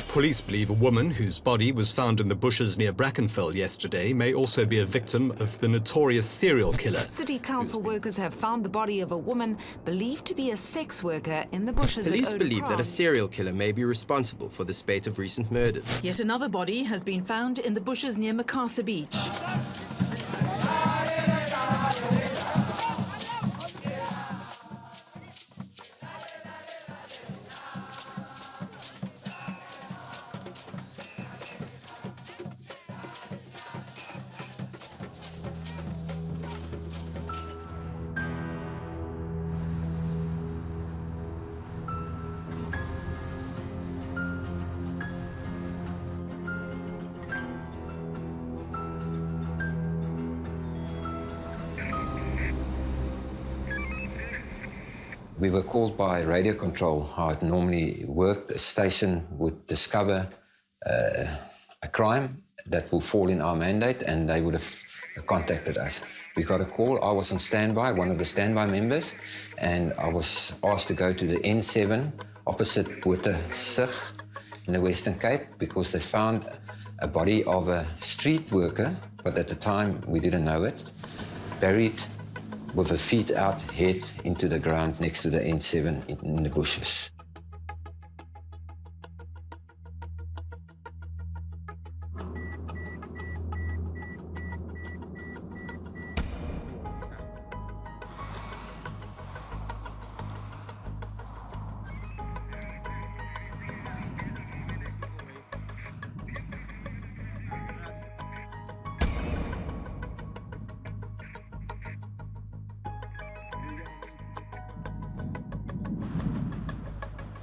Police believe a woman whose body was found in the bushes near Brackenfell yesterday may also be a victim of the notorious serial killer. City council workers have found the body of a woman believed to be a sex worker in the bushes Police at believe that a Odekran. serial killer may be responsible for the spate of recent murders. Yet another body has been found in the bushes near Makasa Beach. We were called by radio control how it normally worked. A station would discover a crime that will fall in our mandate, and they would have contacted us. We got a call. I was on standby, one of the standby members, and I was asked to go to the N7 opposite Botersig in the Western Cape because they found a body of a street worker, but at the time we didn't know it, buried with her feet out, head into the ground next to the N7 in the bushes.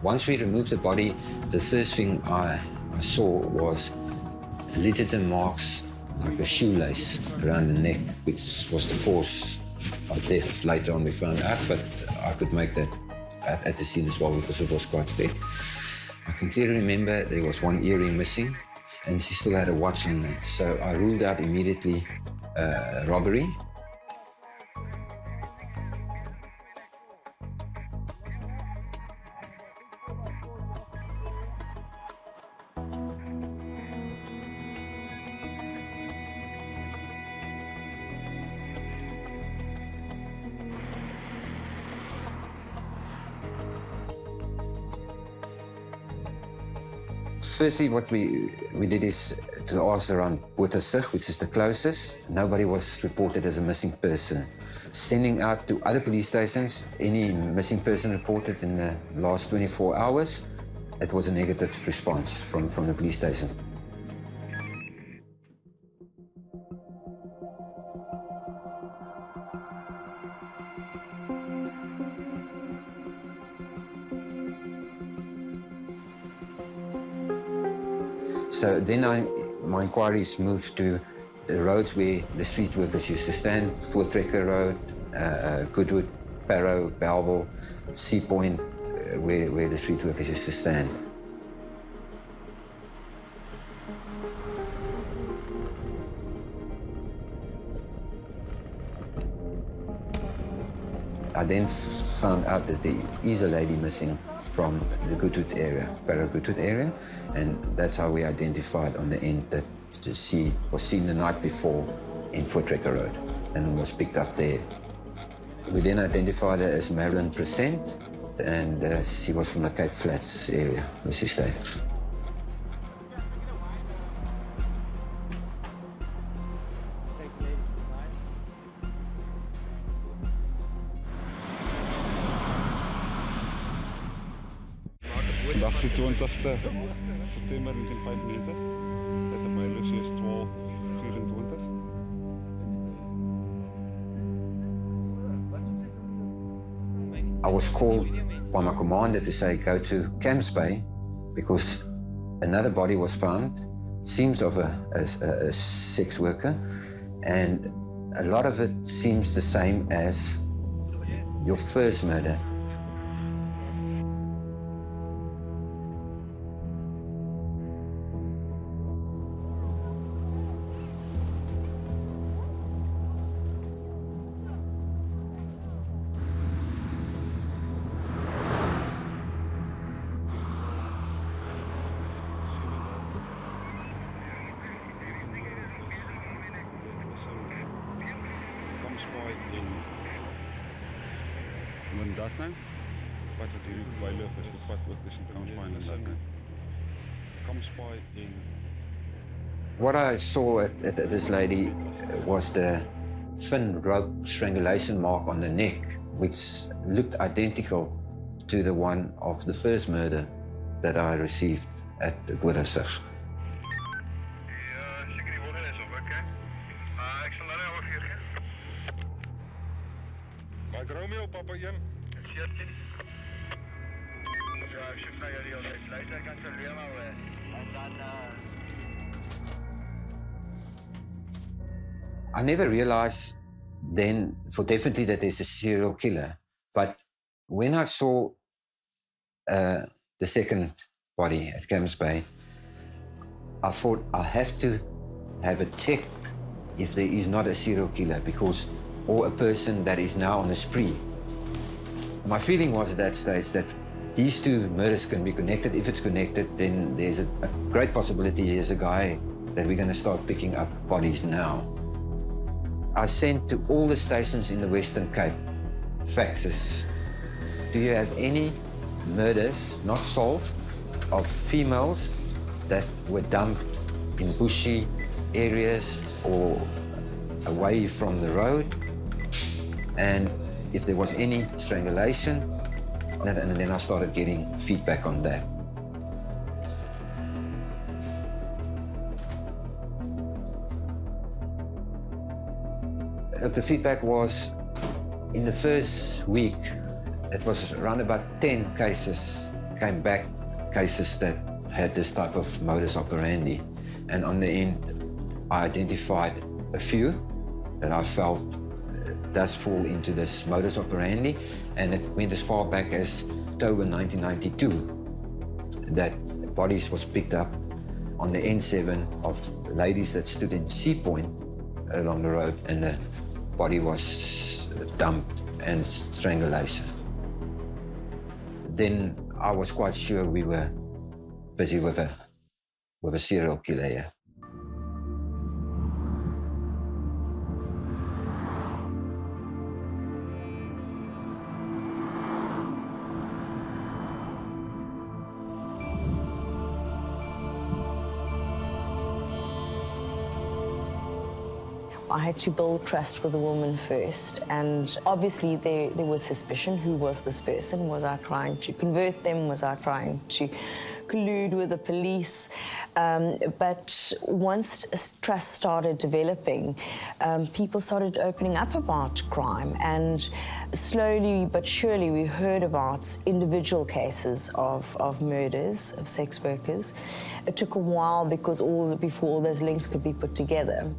Once we removed the body, the first thing I saw was legitimate marks like a shoelace around the neck, which was the cause of death. Later on we found out, but I could make that at the scene as well because it was quite thick. I can clearly remember there was one earring missing and she still had a watch on there. So I ruled out immediately robbery. Firstly, what we did is to ask around Botersig, which is the closest. Nobody was reported as a missing person. Sending out to other police stations, any missing person reported in the last 24 hours, it was a negative response from the police station. So then my inquiries moved to the roads where the street workers used to stand, Voortrekker Road, Goodwood, Barrow, Bellville, Sea Point, where the street workers used to stand. I then found out that there is a lady missing from the Goodwood area, Barrow Goodwood area, and that's how we identified on the end that she was seen the night before in Voortrekker Road and was picked up there. We then identified her as Marilyn Present, and she was from the Cape Flats area where she stayed. Vandaag is de 20ste September 1995. Dit op my horlosie is 12:24. I was called by my commander to say go to Camps Bay because another body was found, seems of a sex worker, and a lot of it seems the same as your first murder. spy en in dat nou wat het hier verbyloop is, die pad ook tussen Come Spy en dat nou. Come Spy en What I saw at this lady was the thin rope strangulation mark on the neck, which looked identical to the one of the first murder that I received at Boeresig. Ja, seker die volgende is op, oké. Ek sal nou oorgee. Mike Romeo, Papa 1. 14. Ja, ek sê vir jou die sluiter kan sal weer maar en dan I never realized then for definitely that there's a serial killer. But when I saw the second body at Camps Bay, I thought I have to have a check if there is not a serial killer or a person that is now on a spree. My feeling was at that stage that these two murders can be connected. If it's connected, then there's a great possibility there's a guy that we're going to start picking up bodies now. I sent to all the stations in the Western Cape faxes. Do you have any murders not solved of females that were dumped in bushy areas or away from the road? And if there was any strangulation, and then I started getting feedback on that. Look, the feedback was, in the first week, it was around about 10 cases came back, cases that had this type of modus operandi. And on the end, I identified a few that I felt does fall into this modus operandi, and it went as far back as October 1992 that bodies was picked up on the N7 of ladies that stood in Sea Point along the road, and the body was dumped and strangulation. Then I was quite sure we were busy with a serial killer here. I had to build trust with the woman first, and obviously there was suspicion. Who was this person? Was I trying to convert them? Was I trying to collude with the police? But once trust started developing, people started opening up about crime, and slowly but surely we heard about individual cases of murders of sex workers. It took a while because before all those links could be put together.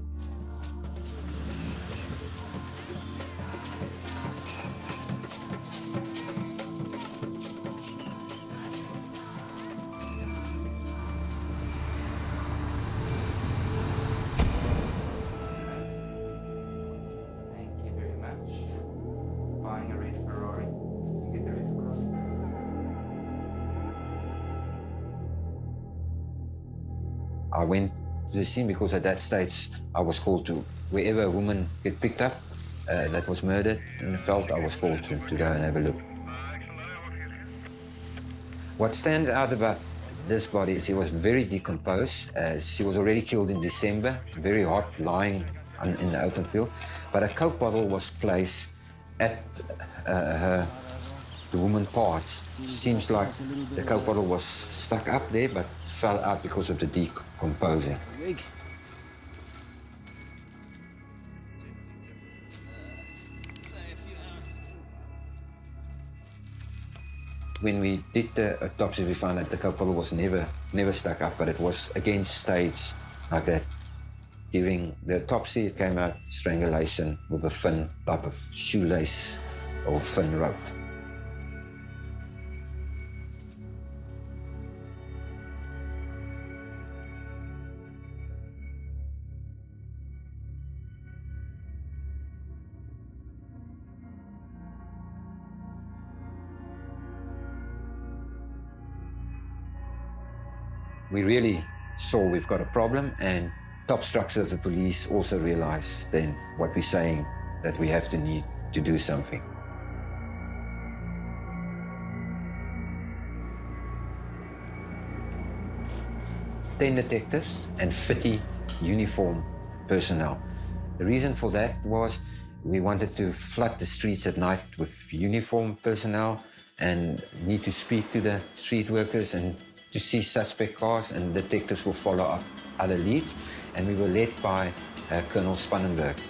I went to the scene because at that stage I was called to, wherever a woman get picked up that was murdered in the veld, I was called to go and have a look. What stands out about this body is she was very decomposed. She was already killed in December, very hot, lying in the open field. But a Coke bottle was placed at the woman's parts. Seems like the Coke bottle was stuck up there, but fell out because of the decomposing. When we did the autopsy, we found that the Coke bottle was never stuck up, but it was again staged like that. During the autopsy, it came out strangulation with a thin type of shoelace or thin rope. We really saw we've got a problem, and top structure of the police also realized then what we're saying, that we have to need to do something. 10 detectives and 50 uniformed personnel. The reason for that was we wanted to flood the streets at night with uniformed personnel and need to speak to the street workers and to see suspect cars, and detectives will follow up other leads. And we were led by Colonel Spannenberg.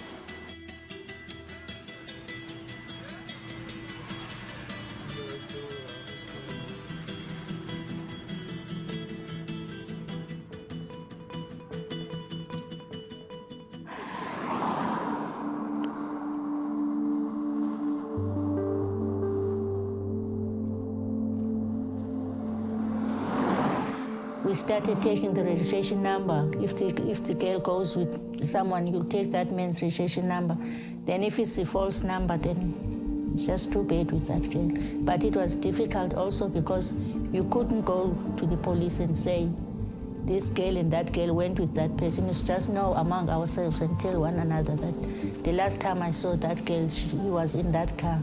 We started taking the registration number. If the girl goes with someone, you take that man's registration number. Then if it's a false number, then it's just too bad with that girl. But it was difficult also because you couldn't go to the police and say, this girl and that girl went with that person. It's just know among ourselves and tell one another that the last time I saw that girl, she was in that car.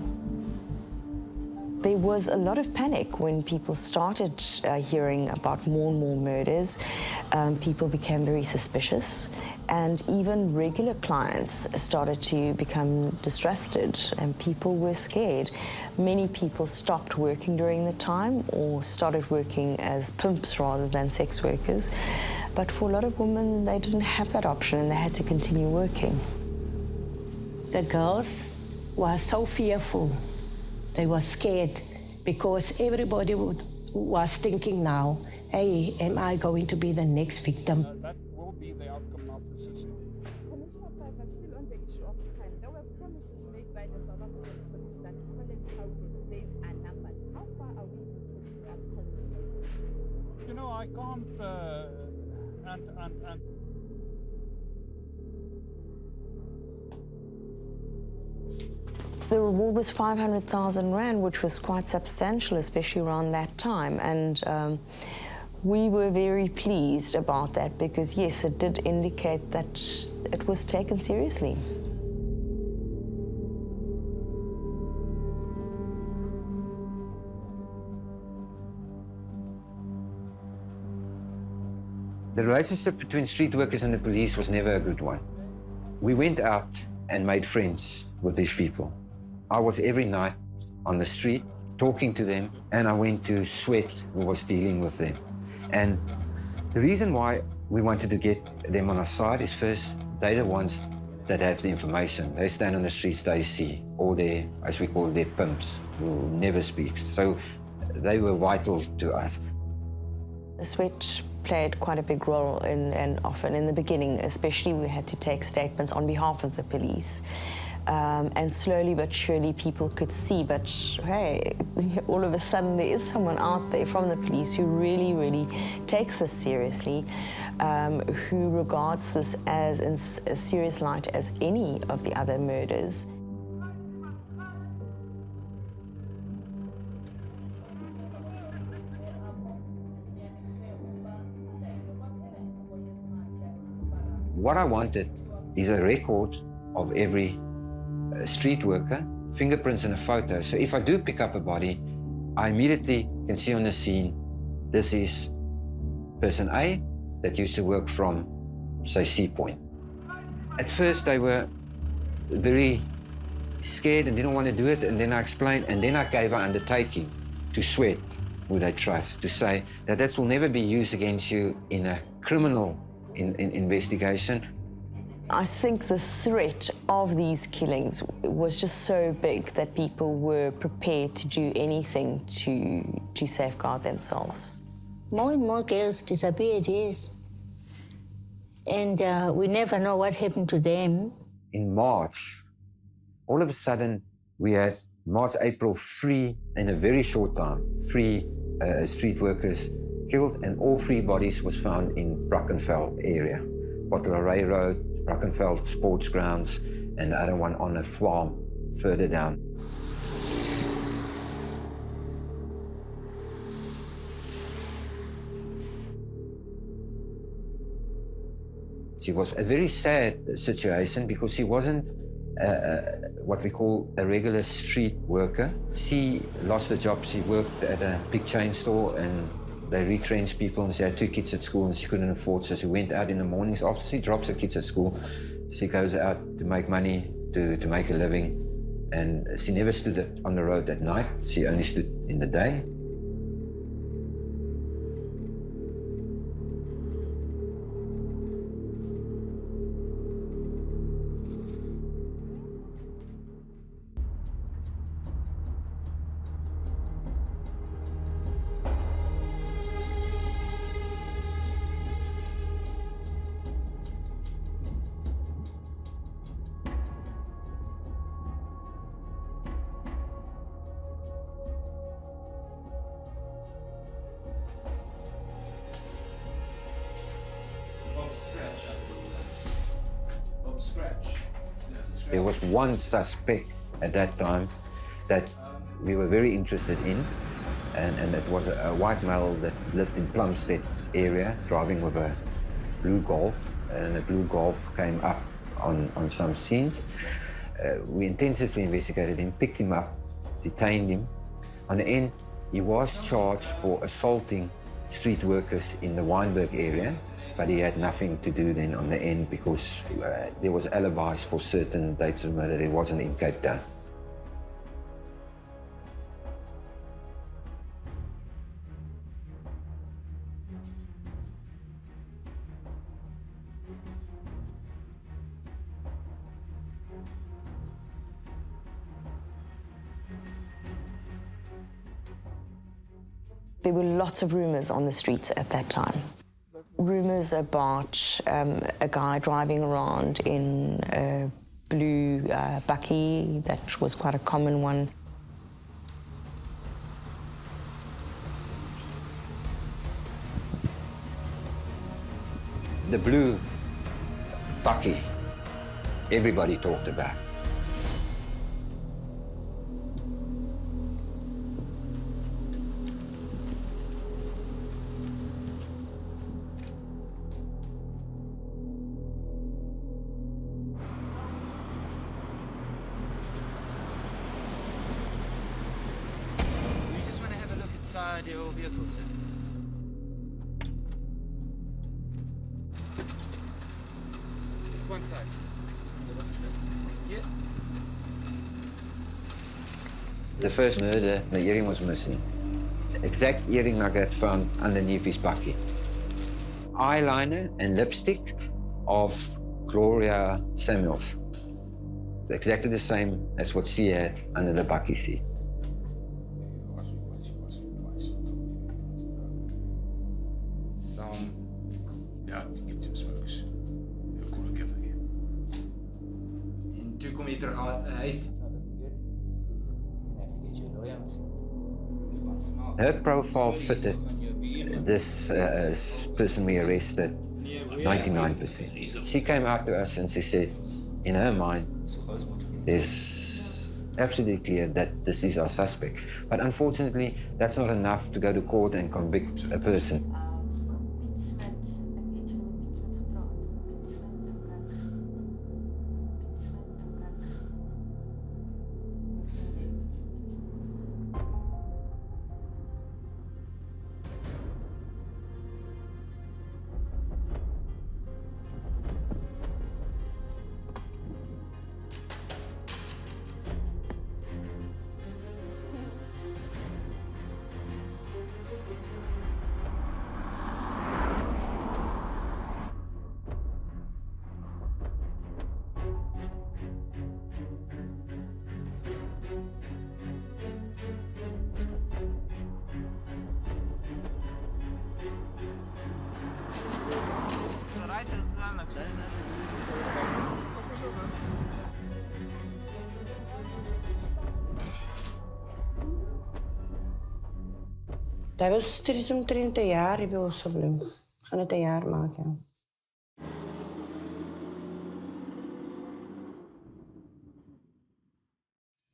There was a lot of panic when people started hearing about more and more murders. People became very suspicious, and even regular clients started to become distrusted, and people were scared. Many people stopped working during the time or started working as pimps rather than sex workers. But for a lot of women, they didn't have that option and they had to continue working. The girls were so fearful. They were scared because everybody was thinking now, hey, am I going to be the next victim? That will be the outcome of the system. Commissioner Five was still on the issue of crime. There were promises made by the South African police that Collins houses days are numbered. How far are we from Collins? You know, I can't, and The reward was 500,000 Rand, which was quite substantial, especially around that time. And we were very pleased about that because, yes, it did indicate that it was taken seriously. The relationship between street workers and the police was never a good one. We went out and made friends with these people. I was every night on the street talking to them, and I went to Sweat, who was dealing with them. And the reason why we wanted to get them on our side is first, they're the ones that have the information. They stand on the streets, they see, all their, as we call their pimps, who never speaks. So they were vital to us. The Sweat played quite a big role and often in the beginning, especially we had to take statements on behalf of the police. And slowly but surely people could see, but hey, all of a sudden there is someone out there from the police who really, really takes this seriously, who regards this as in a serious light as any of the other murders. What I wanted is a record of every street worker, fingerprints and a photo. So if I do pick up a body, I immediately can see on the scene, this is person A that used to work from, say, Sea Point. At first they were very scared and didn't want to do it, and then I explained, and then I gave an undertaking to Sweat, who they trust, to say that this will never be used against you in a criminal investigation. I think the threat of these killings was just so big that people were prepared to do anything to safeguard themselves. More and more girls disappeared, yes. And we never know what happened to them. In March, all of a sudden, we had March, April, 3, in a very short time, 3 street workers killed, and all 3 bodies was found in Brackenfell area. Bottleray Road, Brackenfell Sports Grounds, and the other one on a farm further down. She was a very sad situation because she wasn't what we call a regular street worker. She lost her job. She worked at a big chain store and they retrenched people, and she had 2 kids at school and she couldn't afford, so she went out in the mornings. After she drops her kids at school, she goes out to make money, to make a living, and she never stood on the road at night. She only stood in the day. There was one suspect at that time that we were very interested in, and it was a white male that lived in Plumstead area, driving with a blue Golf, and the blue Golf came up on some scenes. We intensively investigated him, picked him up, detained him. On the end, he was charged for assaulting street workers in the Wynberg area, but he had nothing to do then on the end because there was alibis for certain dates of murder. It wasn't in Cape Town. There were lots of rumours on the streets at that time. Rumours about a guy driving around in a blue bushy. That was quite a common one. The blue bushy, everybody talked about. Inside your vehicle, sir. Just one side. Yeah. The first murder, the earring was missing. The exact earring I got found underneath his bucky. Eyeliner and lipstick of Gloria Samuels. Exactly the same as what she had under the bucky seat. Her profile fitted this person we arrested 99%. She came out to us and she said, in her mind, it's absolutely clear that this is our suspect. But unfortunately, that's not enough to go to court and convict a person. Dat was 30 jaar, ik wil zo blij. Gaan het een jaar maken.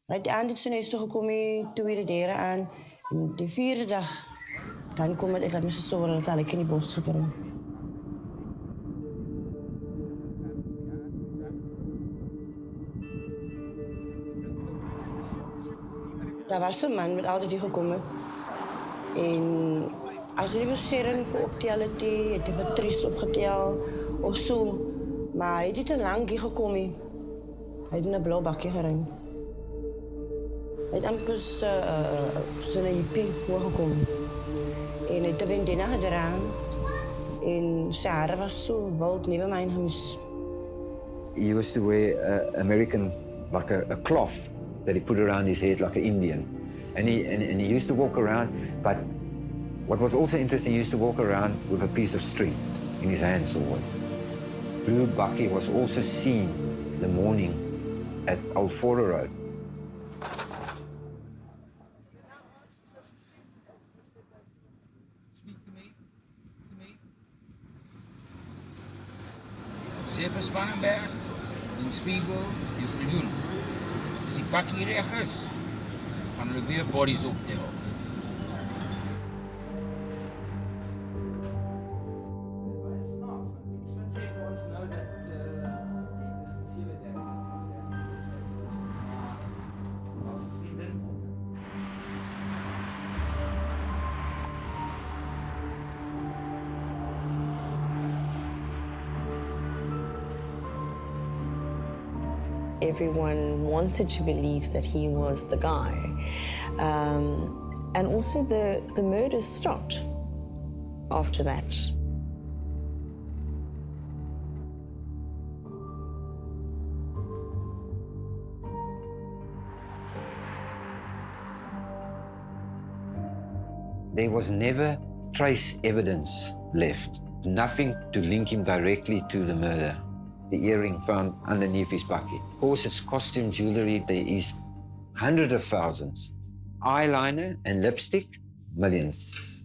Right aan dit zijn is gekomen, tweede deren aan. En de 4e dag, dan kom ik met z'n zoren dat ik in die bos gekomen. Daar was 'n man wat altyd hier gekom het. En as jy die versiering optel het, het die matrice opgetel of so. Maar hy het nie te lank hier gekom nie. Hy het in 'n blou bakkie gery. Hy het amper sy jippie voorgekom. En hy het 'n bandana gedra. En sy hare was so wild nebe my huis. He used to wear American, like a cloth that he put around his head like an Indian. And he used to walk around, but what was also interesting, he used to walk around with a piece of string in his hands always. Blue Bucky was also seen in the morning at Old Fora Road. Zeven Spangenberg, in Spiegel, die miljoen. Als die bakkie reg is, gaan hulle weer bodies optel. Everyone wanted to believe that he was the guy. And also the murders stopped after that. There was never trace evidence left. Nothing to link him directly to the murder. The earring found underneath his bucky. Of course, it's costume jewelry. There is hundreds of thousands. Eyeliner and lipstick, millions.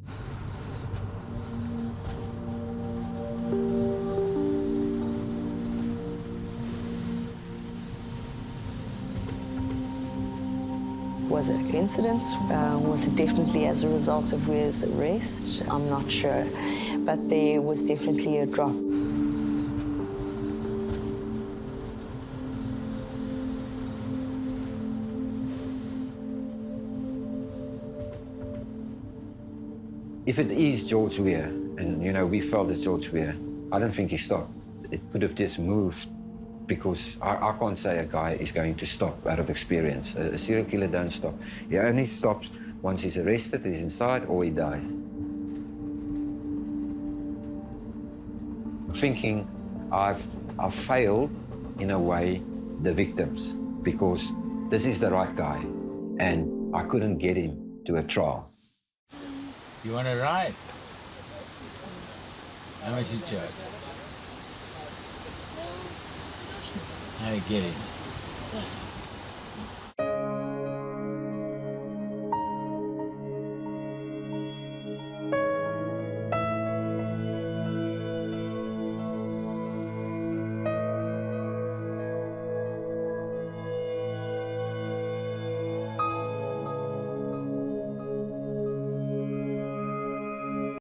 Was it a coincidence? Was it definitely as a result of Weir's arrest? I'm not sure. But there was definitely a drop. If it is George Weir, and you know, we felt it's George Weir, I don't think he stopped. It could have just moved, because I can't say a guy is going to stop out of experience. A serial killer don't stop. He only stops once he's arrested, he's inside, or he dies. I'm thinking I've failed, in a way, the victims, because this is the right guy, and I couldn't get him to a trial. You want to ride? How much you charge? I get it.